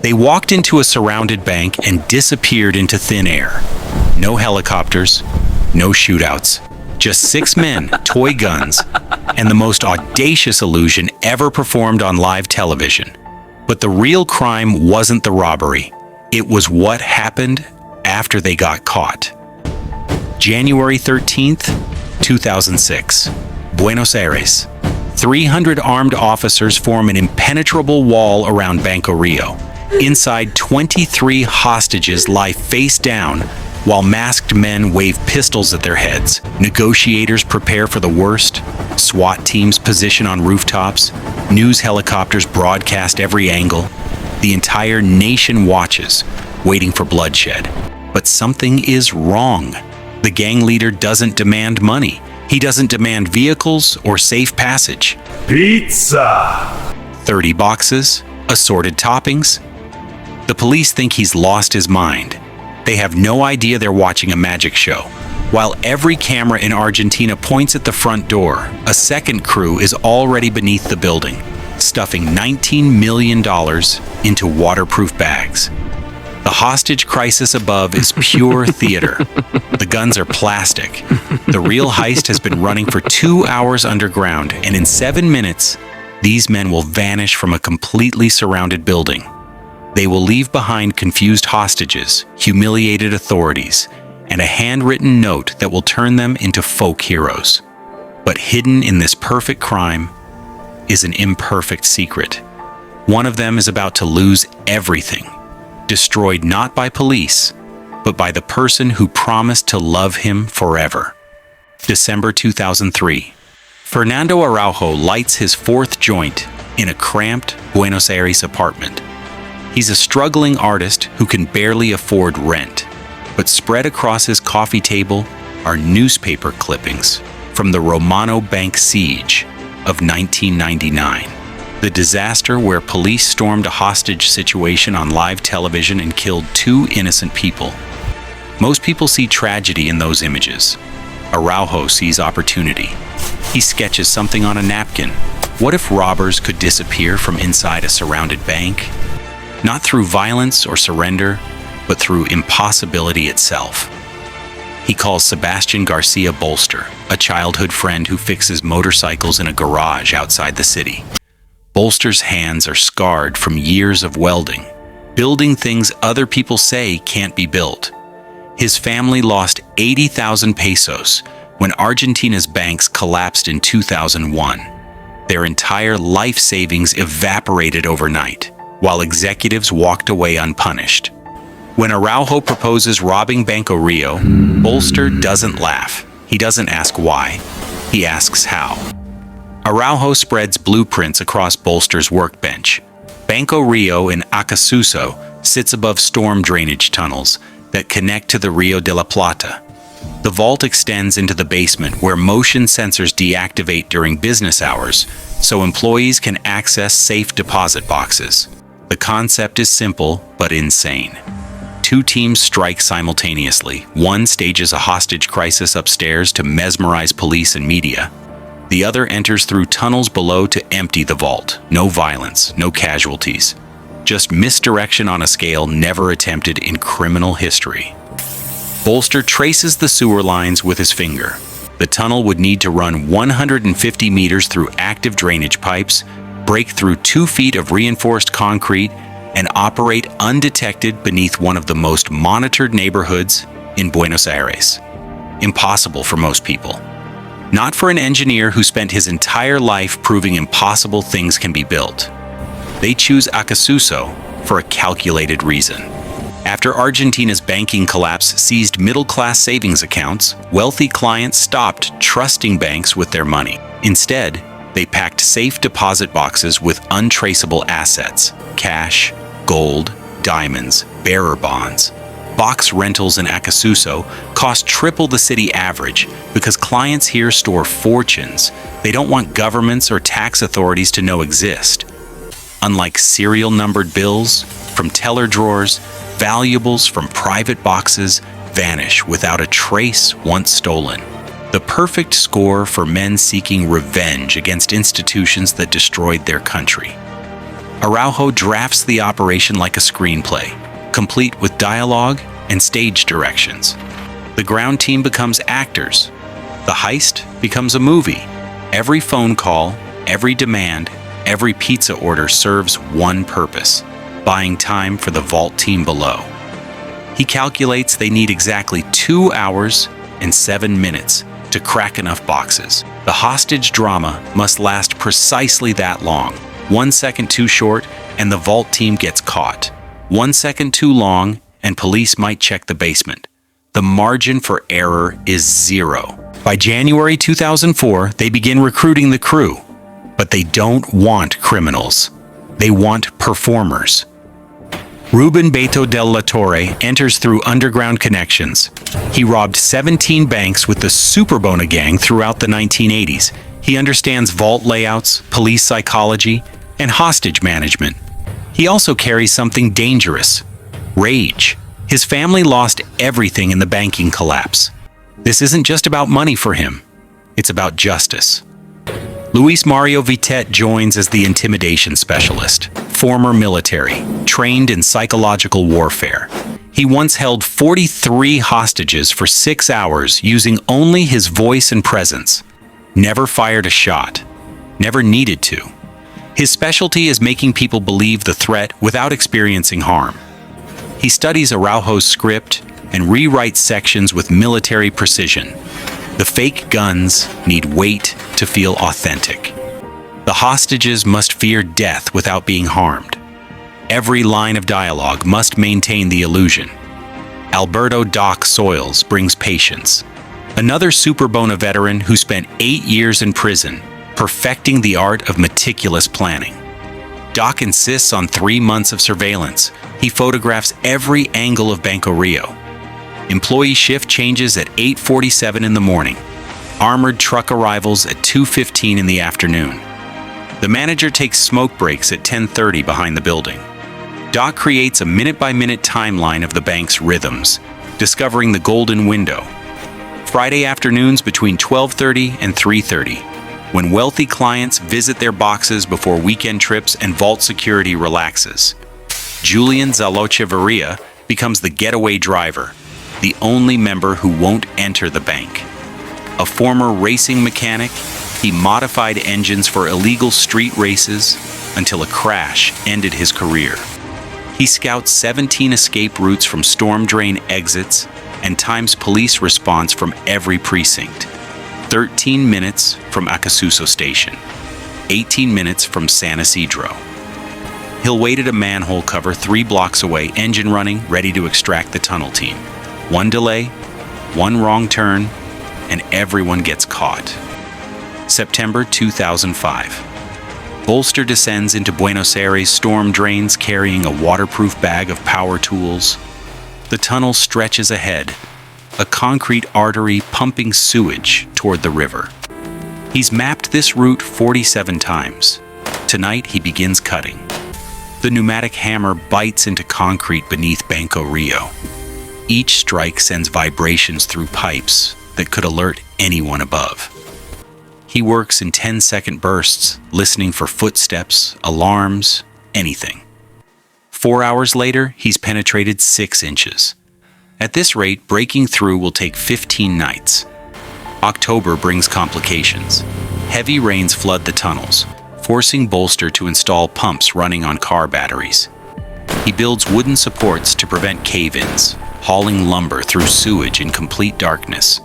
They walked into a surrounded bank and disappeared into thin air. No helicopters, no shootouts. Just 6 men, toy guns, and the most audacious illusion ever performed on live television. But the real crime wasn't the robbery. It was what happened after they got caught. January 13th, 2006. Buenos Aires. 300 armed officers form an impenetrable wall around Banco Rio. Inside, 23 hostages lie face down while masked men wave pistols at their heads. Negotiators prepare for the worst. SWAT teams position on rooftops. News helicopters broadcast every angle. The entire nation watches, waiting for bloodshed. But something is wrong. The gang leader doesn't demand money. He doesn't demand vehicles or safe passage. Pizza! 30 boxes, assorted toppings. The police think he's lost his mind. They have no idea they're watching a magic show. While every camera in Argentina points at the front door, a second crew is already beneath the building, stuffing $19 million into waterproof bags. The hostage crisis above is pure theater. The guns are plastic. The real heist has been running for 2 hours underground, and in 7 minutes, these men will vanish from a completely surrounded building. They will leave behind confused hostages, humiliated authorities, and a handwritten note that will turn them into folk heroes. But hidden in this perfect crime is an imperfect secret. One of them is about to lose everything, destroyed not by police, but by the person who promised to love him forever. December 2003. Fernando Araujo lights his 4th joint in a cramped Buenos Aires apartment. He's a struggling artist who can barely afford rent, but spread across his coffee table are newspaper clippings from the Romano Bank siege of 1999. The disaster where police stormed a hostage situation on live television and killed 2 innocent people. Most people see tragedy in those images. Araujo sees opportunity. He sketches something on a napkin. What if robbers could disappear from inside a surrounded bank? Not through violence or surrender, but through impossibility itself. He calls Sebastian Garcia Bolster, a childhood friend who fixes motorcycles in a garage outside the city. Bolster's hands are scarred from years of welding, building things other people say can't be built. His family lost 80,000 pesos when Argentina's banks collapsed in 2001. Their entire life savings evaporated overnight, while executives walked away unpunished. When Araujo proposes robbing Banco Rio, Bolster doesn't laugh. He doesn't ask why. He asks how. Araujo spreads blueprints across Bolster's workbench. Banco Rio in Acasuso sits above storm drainage tunnels that connect to the Rio de la Plata. The vault extends into the basement where motion sensors deactivate during business hours so employees can access safe deposit boxes. The concept is simple but insane. 2 teams strike simultaneously. One stages a hostage crisis upstairs to mesmerize police and media. The other enters through tunnels below to empty the vault. No violence, no casualties. Just misdirection on a scale never attempted in criminal history. Bolster traces the sewer lines with his finger. The tunnel would need to run 150 meters through active drainage pipes, break through 2 feet of reinforced concrete, and operate undetected beneath one of the most monitored neighborhoods in Buenos Aires. Impossible for most people. Not for an engineer who spent his entire life proving impossible things can be built. They choose Acasuso for a calculated reason. After Argentina's banking collapse seized middle-class savings accounts, wealthy clients stopped trusting banks with their money. Instead, they packed safe deposit boxes with untraceable assets: cash, gold, diamonds, bearer bonds. Box rentals in Acasuso cost triple the city average because clients here store fortunes they don't want governments or tax authorities to know exist. Unlike serial-numbered bills from teller drawers, valuables from private boxes vanish without a trace once stolen. The perfect score for men seeking revenge against institutions that destroyed their country. Araujo drafts the operation like a screenplay, complete with dialogue and stage directions. The ground team becomes actors. The heist becomes a movie. Every phone call, every demand, every pizza order serves one purpose: buying time for the vault team below. He calculates they need exactly 2 hours and 7 minutes to crack enough boxes. The hostage drama must last precisely that long. 1 second too short, and the vault team gets caught. 1 second too long, and police might check the basement. The margin for error is zero. By January 2004, they begin recruiting the crew. But they don't want criminals. They want performers. Ruben Beto del La Torre enters through underground connections. He robbed 17 banks with the Superbona gang throughout the 1980s. He understands vault layouts, police psychology, and hostage management. He also carries something dangerous: rage. His family lost everything in the banking collapse. This isn't just about money for him. It's about justice. Luis Mario Vitet joins as the intimidation specialist, former military, trained in psychological warfare. He once held 43 hostages for 6 hours using only his voice and presence. Never fired a shot. Never needed to. His specialty is making people believe the threat without experiencing harm. He studies Araujo's script and rewrites sections with military precision. The fake guns need weight to feel authentic. The hostages must fear death without being harmed. Every line of dialogue must maintain the illusion. Alberto Doc Soils brings patience. Another Superbona veteran who spent 8 years in prison, perfecting the art of meticulous planning. Doc insists on 3 months of surveillance. He photographs every angle of Banco Rio. Employee shift changes at 8:47 in the morning. Armored truck arrivals at 2:15 in the afternoon. The manager takes smoke breaks at 10:30 behind the building. Doc creates a minute-by-minute timeline of the bank's rhythms, discovering the golden window. Friday afternoons between 12:30 and 3:30, when wealthy clients visit their boxes before weekend trips and vault security relaxes. Julian Zalochevarria becomes the getaway driver, the only member who won't enter the bank. A former racing mechanic, he modified engines for illegal street races until a crash ended his career. He scouts 17 escape routes from storm drain exits and times police response from every precinct. 13 minutes from Acasuso Station, 18 minutes from San Isidro. He'll wait at a manhole cover 3 blocks away, engine running, ready to extract the tunnel team. One delay, one wrong turn, and everyone gets caught. September 2005. Bolster descends into Buenos Aires storm drains carrying a waterproof bag of power tools. The tunnel stretches ahead, a concrete artery pumping sewage toward the river. He's mapped this route 47 times. Tonight he begins cutting. The pneumatic hammer bites into concrete beneath Banco Rio. Each strike sends vibrations through pipes that could alert anyone above. He works in 10-second bursts, listening for footsteps, alarms, anything. 4 hours later, he's penetrated 6 inches. At this rate, breaking through will take 15 nights. October brings complications. Heavy rains flood the tunnels, forcing Bolster to install pumps running on car batteries. He builds wooden supports to prevent cave-ins, hauling lumber through sewage in complete darkness.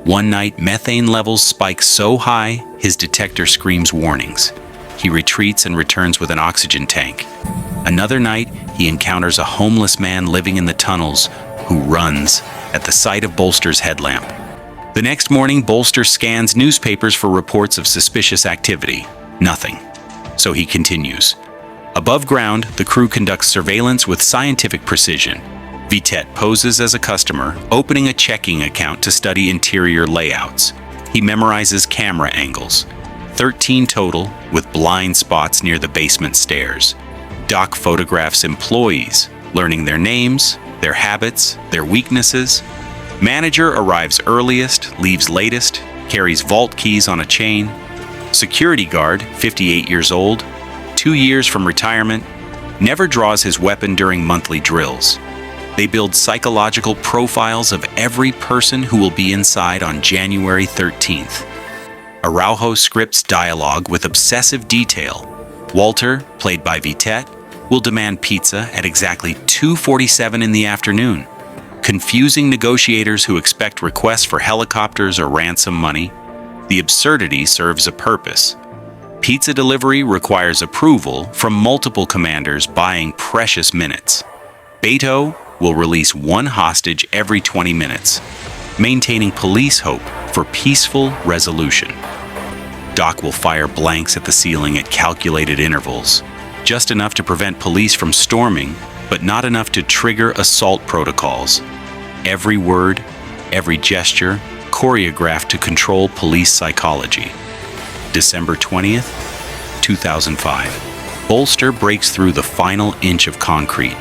One night, methane levels spike so high, his detector screams warnings. He retreats and returns with an oxygen tank. Another night, he encounters a homeless man living in the tunnels who runs at the sight of Bolster's headlamp. The next morning, Bolster scans newspapers for reports of suspicious activity. Nothing. So he continues. Above ground, the crew conducts surveillance with scientific precision. Vitet poses as a customer, opening a checking account to study interior layouts. He memorizes camera angles, 13 total, with blind spots near the basement stairs. Doc photographs employees, learning their names, their habits, their weaknesses. Manager arrives earliest, leaves latest, carries vault keys on a chain. Security guard, 58 years old, 2 years from retirement, never draws his weapon during monthly drills. They build psychological profiles of every person who will be inside on January 13th. Araujo scripts dialogue with obsessive detail. Walter, played by Vitet, will demand pizza at exactly 2:47 in the afternoon, confusing negotiators who expect requests for helicopters or ransom money. The absurdity serves a purpose. Pizza delivery requires approval from multiple commanders buying precious minutes. Beto will release one hostage every 20 minutes, maintaining police hope for peaceful resolution. Doc will fire blanks at the ceiling at calculated intervals, just enough to prevent police from storming, but not enough to trigger assault protocols. Every word, every gesture, choreographed to control police psychology. December 20th, 2005. Bolster breaks through the final inch of concrete.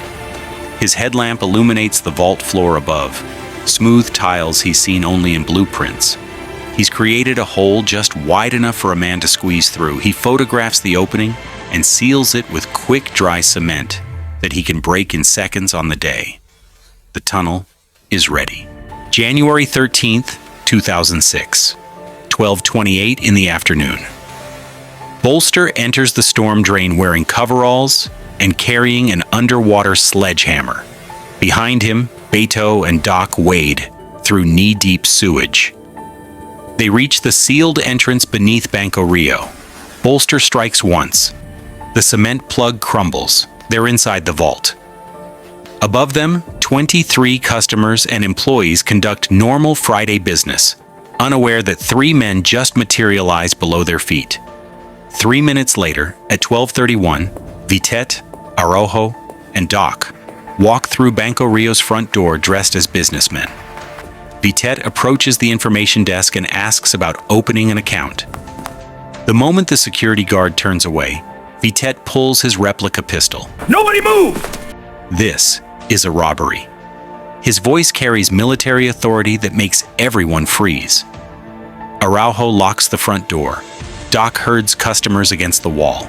His headlamp illuminates the vault floor above, smooth tiles he's seen only in blueprints. He's created a hole just wide enough for a man to squeeze through. He photographs the opening and seals it with quick, dry cement that he can break in seconds on the day. The tunnel is ready. January 13th, 2006, 12:28 in the afternoon. Bolster enters the storm drain wearing coveralls and carrying an underwater sledgehammer. Behind him, Beto and Doc wade through knee-deep sewage. They reach the sealed entrance beneath Banco Rio. Bolster strikes once. The cement plug crumbles. They're inside the vault. Above them, 23 customers and employees conduct normal Friday business, unaware that 3 men just materialized below their feet. 3 minutes later, at 12:31, Vitet, Araujo, and Doc walk through Banco Rio's front door dressed as businessmen. Vitet approaches the information desk and asks about opening an account. The moment the security guard turns away, Vitet pulls his replica pistol. Nobody move! This is a robbery. His voice carries military authority that makes everyone freeze. Araujo locks the front door. Doc herds customers against the wall.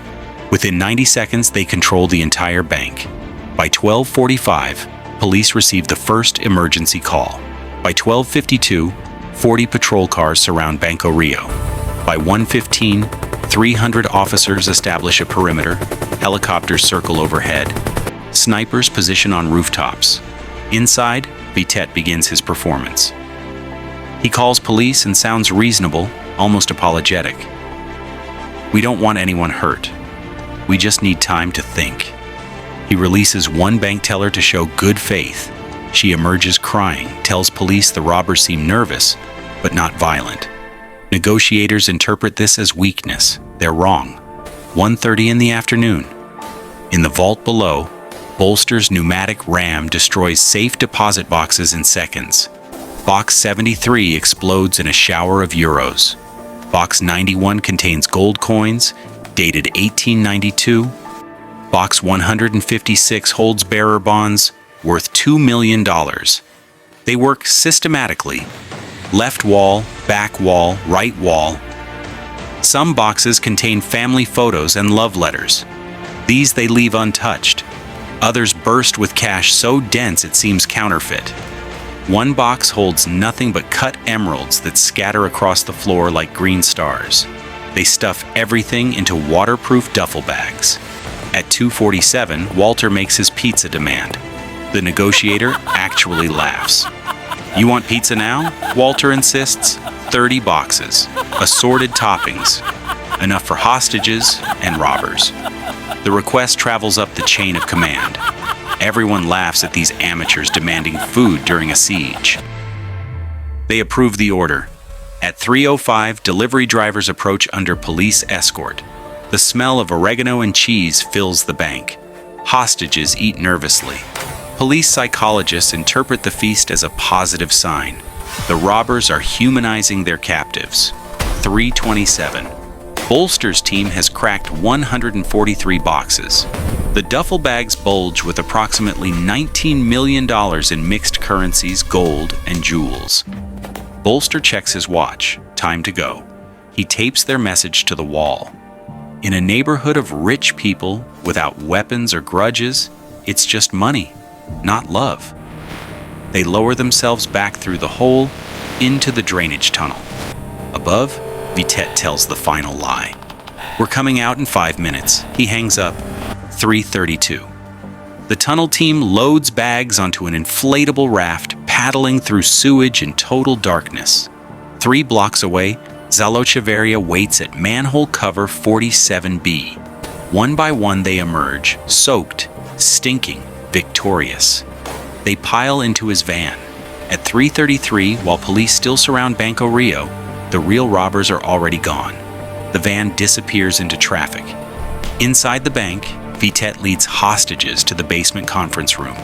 Within 90 seconds, they control the entire bank. By 12:45, police receive the first emergency call. By 12:52, 40 patrol cars surround Banco Rio. By 1:15, 300 officers establish a perimeter, helicopters circle overhead, snipers position on rooftops. Inside, Vitet begins his performance. He calls police and sounds reasonable, almost apologetic. "We don't want anyone hurt. We just need time to think." He releases one bank teller to show good faith. She emerges crying, tells police the robbers seem nervous, but not violent. Negotiators interpret this as weakness. They're wrong. 1:30 in the afternoon. In the vault below, Bolster's pneumatic ram destroys safe deposit boxes in seconds. Box 73 explodes in a shower of euros. Box 91 contains gold coins, dated 1892. Box 156 holds bearer bonds worth $2 million. They work systematically. Left wall, back wall, right wall. Some boxes contain family photos and love letters. These they leave untouched. Others burst with cash so dense it seems counterfeit. One box holds nothing but cut emeralds that scatter across the floor like green stars. They stuff everything into waterproof duffel bags. At 2:47, Walter makes his pizza demand. The negotiator actually laughs. "You want pizza now?" Walter insists. 30 boxes, assorted toppings, enough for hostages and robbers. The request travels up the chain of command. Everyone laughs at these amateurs demanding food during a siege. They approve the order. At 3:05, delivery drivers approach under police escort. The smell of oregano and cheese fills the bank. Hostages eat nervously. Police psychologists interpret the feast as a positive sign. The robbers are humanizing their captives. 3:27. Bolster's team has cracked 143 boxes. The duffel bags bulge with approximately $19 million in mixed currencies, gold, and jewels. Bolster checks his watch. Time to go. He tapes their message to the wall. In a neighborhood of rich people without weapons or grudges, it's just money, not love. They lower themselves back through the hole into the drainage tunnel. Above, Vitet tells the final lie. "We're coming out in 5 minutes." He hangs up. 3:32. The tunnel team loads bags onto an inflatable raft, paddling through sewage in total darkness. 3 blocks away, Zalocheveria waits at manhole cover 47B. One by one they emerge, soaked, stinking, victorious. They pile into his van. At 3:33, while police still surround Banco Rio, the real robbers are already gone. The van disappears into traffic. Inside the bank, Vitet leads hostages to the basement conference room.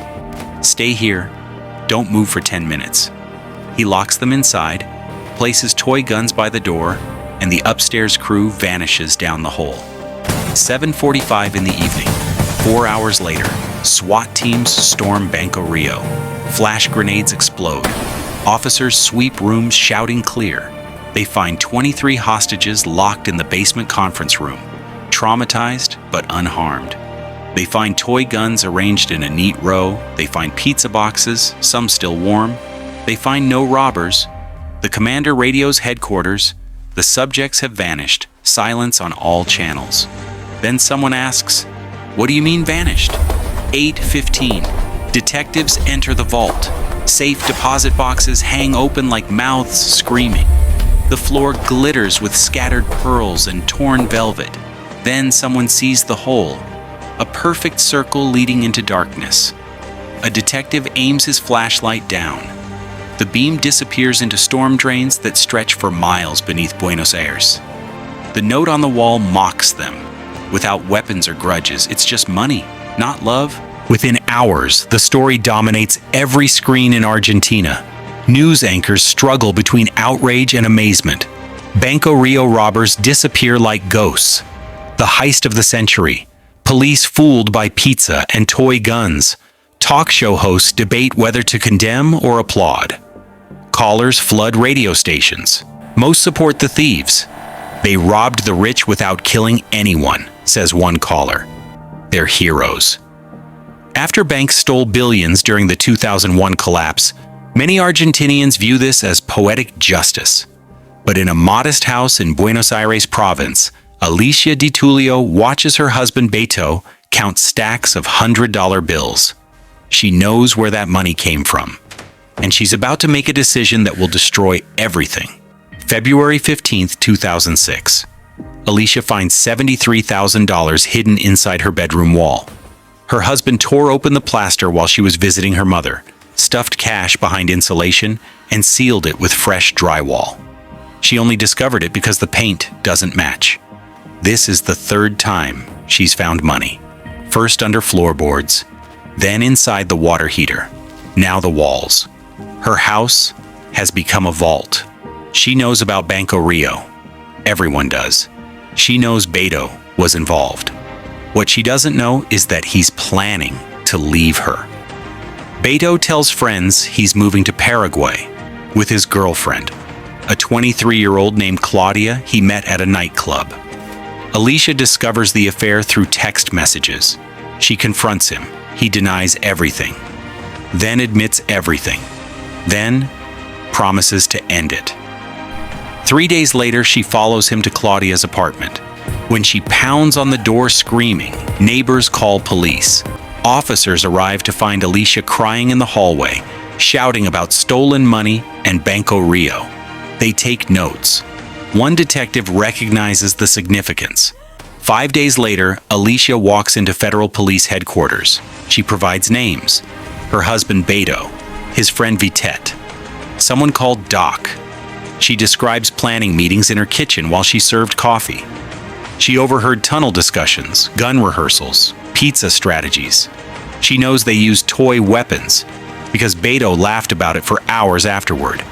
"Stay here. Don't move for 10 minutes. He locks them inside, places toy guns by the door, and the upstairs crew vanishes down the hole. 7:45 in the evening. 4 hours later, SWAT teams storm Banco Rio. Flash grenades explode. Officers sweep rooms shouting clear. They find 23 hostages locked in the basement conference room, traumatized but unharmed. They find toy guns arranged in a neat row. They find pizza boxes, some still warm. They find no robbers. The commander radios headquarters. The subjects have vanished. Silence on all channels. Then someone asks, "What do you mean vanished?" 8:15. Detectives enter the vault. Safe deposit boxes hang open like mouths screaming. The floor glitters with scattered pearls and torn velvet. Then someone sees the hole, a perfect circle leading into darkness. A detective aims his flashlight down. The beam disappears into storm drains that stretch for miles beneath Buenos Aires. The note on the wall mocks them. Without weapons or grudges, it's just money, not love. Within hours, the story dominates every screen in Argentina. News anchors struggle between outrage and amazement. Banco Rio robbers disappear like ghosts. The heist of the century. Police fooled by pizza and toy guns. Talk show hosts debate whether to condemn or applaud. Callers flood radio stations. Most support the thieves. "They robbed the rich without killing anyone," says one caller. They're heroes. After banks stole billions during the 2001 collapse, many Argentinians view this as poetic justice. But in a modest house in Buenos Aires province, Alicia Di Tullio watches her husband Beto count stacks of $100 bills. She knows where that money came from, and she's about to make a decision that will destroy everything. February 15th, 2006. Alicia finds $73,000 hidden inside her bedroom wall. Her husband tore open the plaster while she was visiting her mother, stuffed cash behind insulation, and sealed it with fresh drywall. She only discovered it because the paint doesn't match. This is the 3rd time she's found money. First under floorboards, then inside the water heater, now the walls. Her house has become a vault. She knows about Banco Rio. Everyone does. She knows Beto was involved. What she doesn't know is that he's planning to leave her. Beto tells friends he's moving to Paraguay with his girlfriend, a 23-year-old named Claudia he met at a nightclub. Alicia discovers the affair through text messages. She confronts him. He denies everything, then admits everything, then promises to end it. 3 days later, she follows him to Claudia's apartment. When she pounds on the door screaming, neighbors call police. Officers arrive to find Alicia crying in the hallway, shouting about stolen money and Banco Rio. They take notes. One detective recognizes the significance. 5 days later, Alicia walks into federal police headquarters. She provides names. Her husband Beto, his friend Vitet, someone called Doc. She describes planning meetings in her kitchen while she served coffee. She overheard tunnel discussions, gun rehearsals, pizza strategies. She knows they used toy weapons because Beto laughed about it for hours afterward.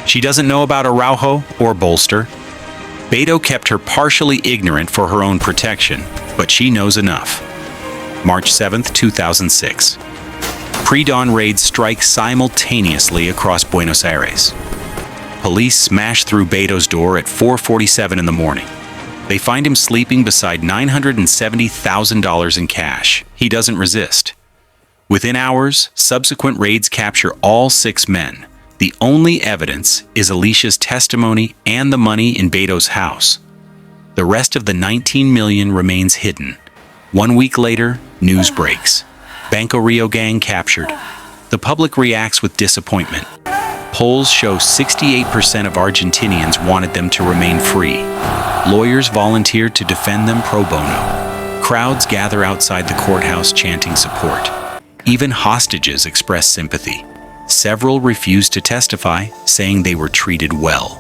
She doesn't know about Araujo or bolster. Beto kept her partially ignorant for her own protection, but she knows enough. March 7th, 2006. Pre-dawn raids strike simultaneously across Buenos Aires. Police smash through Beto's door at 4:47 in the morning. They find him sleeping beside $970,000 in cash. He doesn't resist. Within hours, subsequent raids capture all 6 men. The only evidence is Alicia's testimony and the money in Beto's house. The rest of the $19 million remains hidden. 1 week later, news breaks. Banco Rio gang captured. The public reacts with disappointment. Polls show 68% of Argentinians wanted them to remain free. Lawyers volunteered to defend them pro bono. Crowds gather outside the courthouse chanting support. Even hostages express sympathy. Several refuse to testify, saying they were treated well.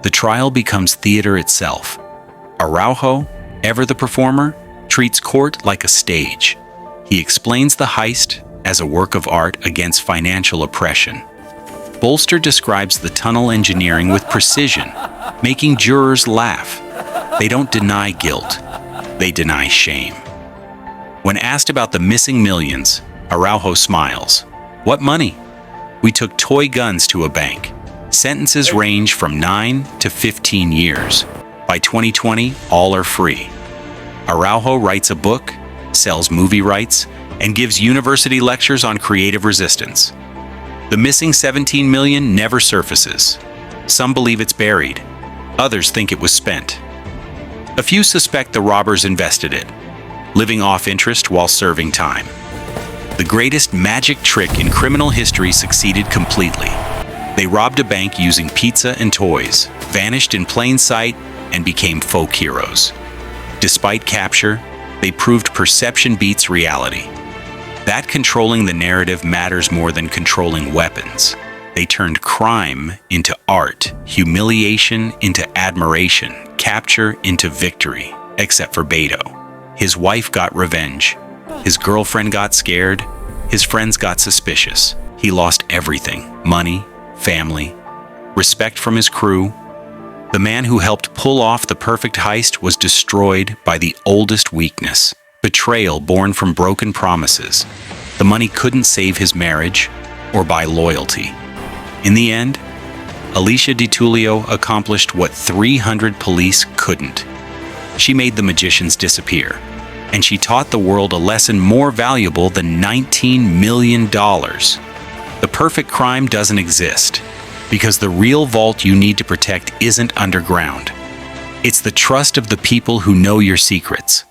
The trial becomes theater itself. Araujo, ever the performer, treats court like a stage. He explains the heist as a work of art against financial oppression. Bolster describes the tunnel engineering with precision, making jurors laugh. They don't deny guilt, they deny shame. When asked about the missing millions, Araujo smiles. What money? We took toy guns to a bank. Sentences range from 9 to 15 years. By 2020, all are free. Araujo writes a book, sells movie rights, and gives university lectures on creative resistance. The missing 17 million never surfaces. Some believe it's buried. Others think it was spent. A few suspect the robbers invested it, living off interest while serving time. The greatest magic trick in criminal history succeeded completely. They robbed a bank using pizza and toys, vanished in plain sight, and became folk heroes. Despite capture, they proved perception beats reality. That controlling the narrative matters more than controlling weapons. They turned crime into art, humiliation into admiration, capture into victory, except for Beto. His wife got revenge. His girlfriend got scared. His friends got suspicious. He lost everything: money, family, respect from his crew. The man who helped pull off the perfect heist was destroyed by the oldest weakness: betrayal born from broken promises. The money couldn't save his marriage or buy loyalty. In the end, Alicia Di Tullio accomplished what 300 police couldn't. She made the magicians disappear, and she taught the world a lesson more valuable than $19 million. The perfect crime doesn't exist, because the real vault you need to protect isn't underground. It's the trust of the people who know your secrets.